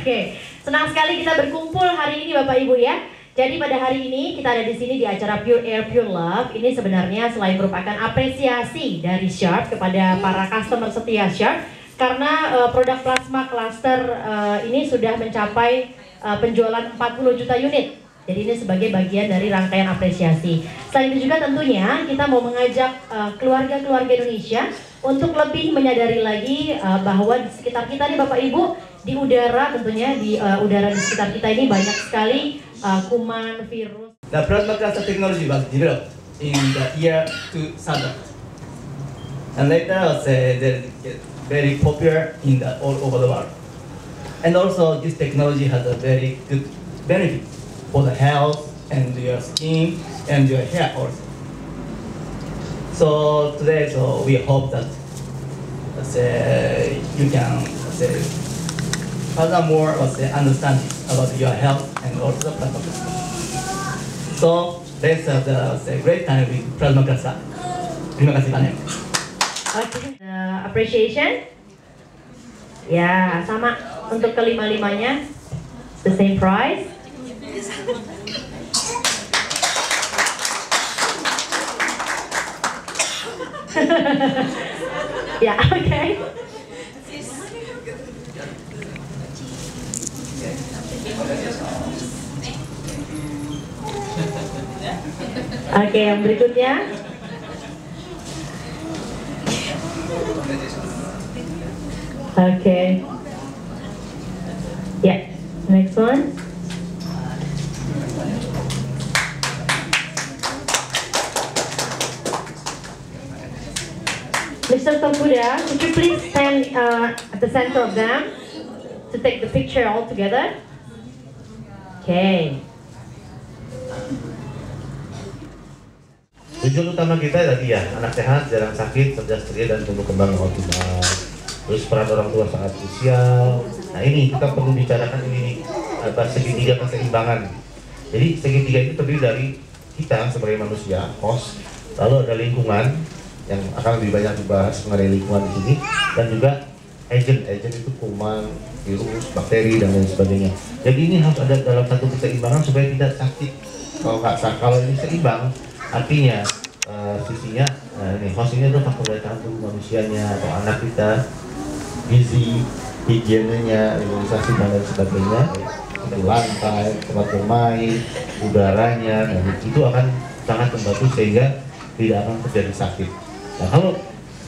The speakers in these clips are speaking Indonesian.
Oke, senang sekali kita berkumpul hari ini Bapak Ibu ya. Jadi pada hari ini kita ada di sini di acara Pure Air Pure Love. Ini sebenarnya selain merupakan apresiasi dari Sharp kepada para customer setia Sharp, karena produk plasma cluster ini sudah mencapai penjualan 40 juta unit. Jadi ini sebagai bagian dari rangkaian apresiasi. Selain itu juga tentunya kita mau mengajak keluarga-keluarga Indonesia untuk lebih menyadari lagi bahwa di sekitar kita nih Bapak Ibu, di udara tentunya di udara di sekitar kita ini banyak sekali kuman, virus. The plasma cluster technology was developed in the year 2000, and later very popular in all over the world. And also this technology has a very good benefit for the health and your skin and your hair also. So today, we hope that you can furthermore understand about your health and also the plasma cluster. So let's have a great time with plasma cluster. Terima kasih banyak. Okay. Appreciation. Ya, sama untuk kelima-limanya, the same price. Ya, oke. Oke, yang berikutnya. Oke. Ya, next one. Mr. Tokuda, could you please stand at the center of them to take the picture all together? Okay. Tujuan utama kita tadi ya, anak sehat, jarang sakit, cerdas ceria dan tumbuh kembang yang optimal. Terus peran orang tua sangat krusial. Nah ini kita perlu bicarakan ini segitiga keseimbangan. Jadi segitiga itu terdiri dari kita sebagai manusia, host, lalu ada lingkungan yang akan lebih banyak dibahas mengenai lingkungan di sini, dan juga agent itu kuman, virus, bakteri dan lain sebagainya. Jadi ini harus ada dalam satu keseimbangan supaya tidak sakit. Kalau ini seimbang, artinya sisinya ini host ini adalah faktor daya tahan tubuh manusianya atau anak kita, gizi, higienenya, imunisasi dan lain sebagainya, untuk lantai, tempat bermain, udaranya, dan itu akan sangat membantu sehingga tidak akan terjadi sakit. Nah, kalau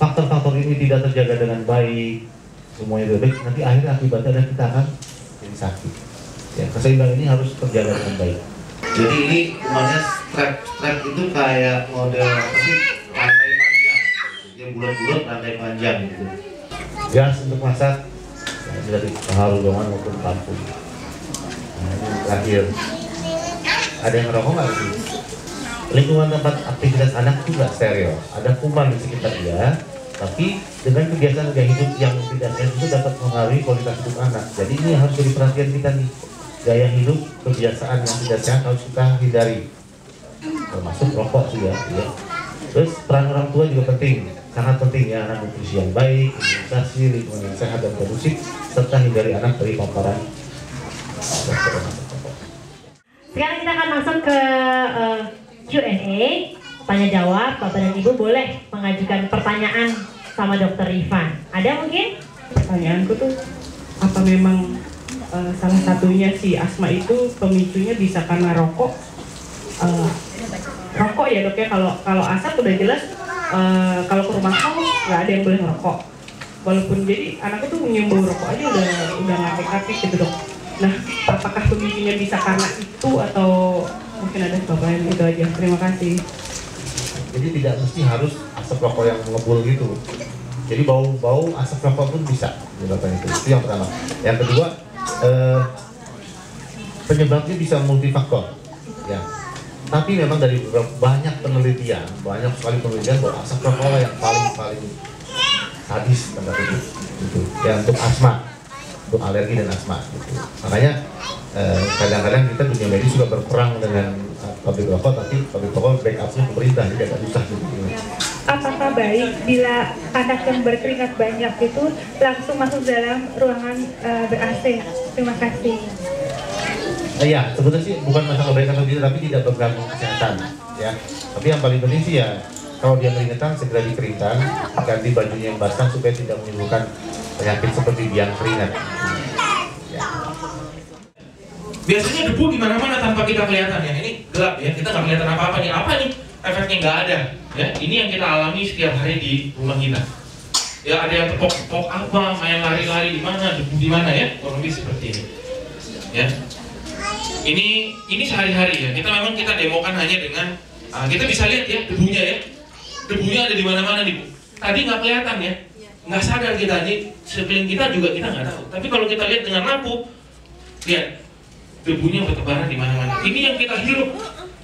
faktor-faktor ini tidak terjaga dengan baik, semuanya tidak baik, nanti akhirnya akibatnya adalah kita akan jadi sakit. Ya, keseimbangan ini harus terjaga dengan baik. Jadi ini namanya strap itu kayak model rantai panjang, dia bulat-bulat rantai panjang gitu. Gas untuk masak, nah, ini dari Harulungan maupun Kampung. Nah ini terakhir, ada yang ngerokok nggak sih? lingkungan tempat aktivitas anak juga steril, ada kuman di sekitar dia, tapi dengan kebiasaan gaya hidup yang tidak sehat itu dapat mengaruhi kualitas hidup anak. Jadi ini harus jadi perhatian kita nih, gaya hidup, kebiasaan yang tidak sehat harus kita hindari, termasuk rokok juga ya. Terus peran orang tua juga penting, sangat penting ya, anak nutrisi yang baik, imunisasi, lingkungan yang sehat dan kondusif, serta hindari anak dari paparan. Sekarang kita akan masuk ke Q&A, tanya jawab. Bapak dan Ibu boleh mengajukan pertanyaan sama Dokter Ivan. Ada mungkin? Pertanyaanku tuh, apa memang salah satunya si asma itu pemicunya bisa karena rokok? Rokok ya dok ya, kalau asap udah jelas kalau ke rumah kamu nggak ada yang boleh ngerokok. Walaupun jadi anakku tuh nyium bau rokok aja udah ngakek-ngakek gitu dok. Nah, apakah pemicunya bisa karena itu atau mungkin ada sebab lain? Itu aja. Terima kasih. Jadi tidak mesti harus asap rokok yang ngebul gitu. Jadi bau asap rokok pun bisa menyebabkan itu. Itu yang pertama. Yang kedua, penyebabnya bisa multifaktor. Ya. Tapi memang dari banyak penelitian, banyak sekali penelitian bahwa asap rokok yang paling sadis tanda kutip gitu. Ya untuk asma, untuk alergi dan asma gitu. Makanya kadang-kadang kita dunia medis juga berperang dengan pabrik rokok, tapi pabrik rokok backupnya pemerintah, jadi agak susah gitu. Apakah baik bila anak yang berkeringat banyak itu langsung masuk dalam ruangan ber-AC? Terima kasih. Ya, sebetulnya sih bukan masalah baik atau tidak, tapi tidak mengganggu kesehatan, ya. Tapi yang paling penting sih ya, kalau dia keringetan segera dikeringkan, ganti bajunya yang basah supaya tidak menimbulkan penyakit seperti biang keringat. Ya. Biasanya debu di mana-mana tanpa kita kelihatan ya. Ini gelap ya, kita nggak kelihatan apa-apa nih. Apa nih? Efeknya nggak ada. Ya, ini yang kita alami setiap hari di rumah kita. Ya, ada yang tepok-tepok apa, main lari-lari di mana, debu di mana ya, kurang lebih seperti ini. Ya. Ini sehari-hari ya. Kita demokan hanya dengan kita bisa lihat ya debunya ya. Debunya ada di mana-mana nih Bu. Tadi nggak kelihatan ya, nggak sadar kita nih. Sekeliling kita juga kita nggak tahu. Tapi kalau kita lihat dengan lampu, lihat debunya bertebaran di mana-mana. Ini yang kita hirup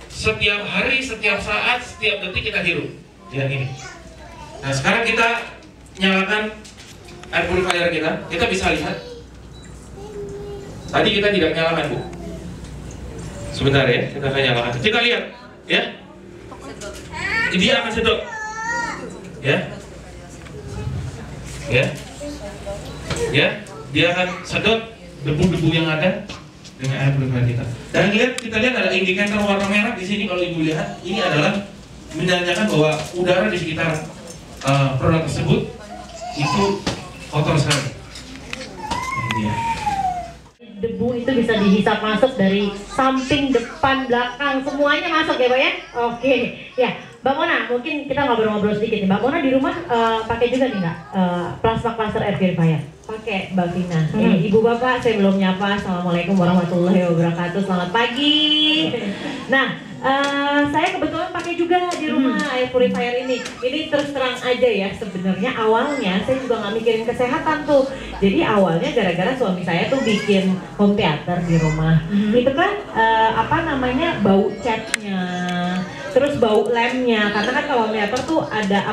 setiap hari, setiap saat, setiap detik kita hirup. Ya ini. Nah sekarang kita nyalakan air purifier kita bisa lihat. Tadi kita tidak nyalakan Bu. Sebentar ya, kita akan nyalakan. Kita lihat, ya. Dia akan sedot, ya, dia akan sedot debu-debu yang ada dengan air purifier kita. Dan kita lihat ada indikator warna merah di sini. Kalau Ibu lihat, ini adalah menandakan bahwa udara di sekitar produk tersebut itu kotor sekali. Ini dia. Debu itu bisa dihisap masuk dari samping, depan, belakang, semuanya masuk ya Pak ya? Oke, ya Mbak Mona, mungkin kita ngobrol-ngobrol sedikit nih. Mbak Mona di rumah pakai juga nih nggak plasma cluster air purifier? Pakai Mbak Vina. Ibu Bapak saya belum nyapa. Assalamualaikum warahmatullahi wabarakatuh. Selamat pagi. Nah, saya kebetulan pakai juga di rumah air purifier ini. Ini terus terang aja ya, sebenarnya awalnya saya juga nggak mikirin kesehatan tuh. Jadi awalnya gara-gara suami saya tuh bikin home theater di rumah. Itu kan bau catnya, terus bau lemnya. Karena kan kalau home theater tuh ada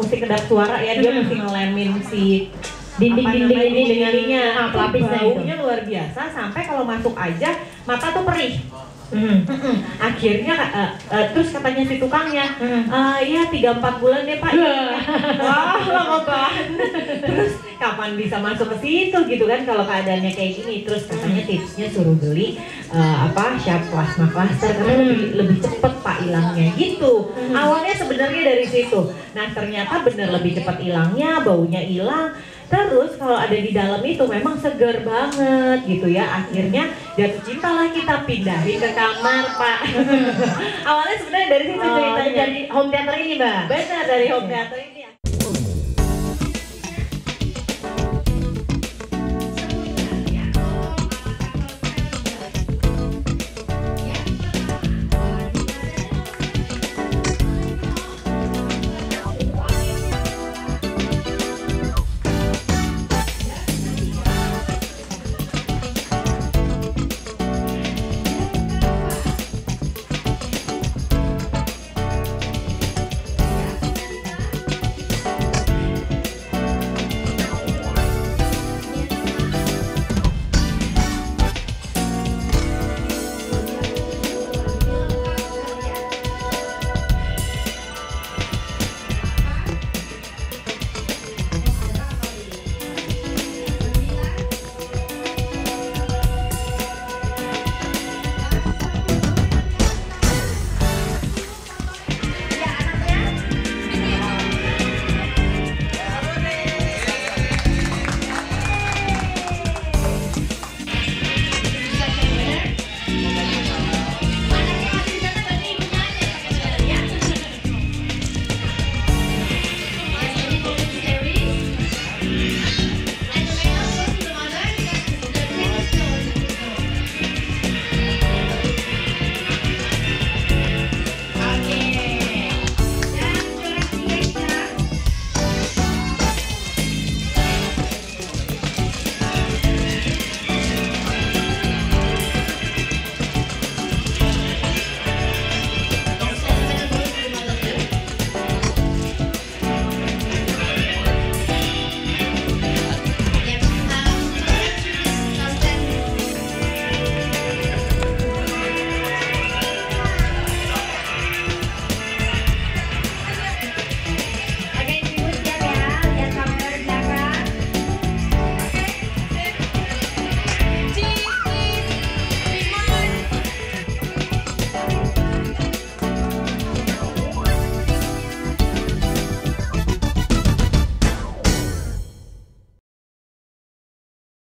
musik kedap suara ya, dia mesti ngelemin si dinding-dinding ininya, pelapisnya baunya luar biasa, sampai kalau masuk aja mata tuh perih. Akhirnya terus katanya si tukangnya, ya 3-4 bulan deh Pak. Wah lama banget. Terus kapan bisa masuk ke situ gitu kan kalau keadaannya kayak gini. Terus katanya tipsnya suruh beli Sharp plasma cluster karena lebih cepet Pak hilangnya gitu. Awalnya sebenarnya dari situ. Nah ternyata bener lebih cepat hilangnya, baunya hilang. Terus kalau ada di dalam itu memang seger banget gitu ya. Akhirnya jatuh cinta lah kita, pindahin ke kamar Pak. Awalnya sebenarnya dari situ ceritanya, dari home theater ini Mbak. Benar, dari home theater ini.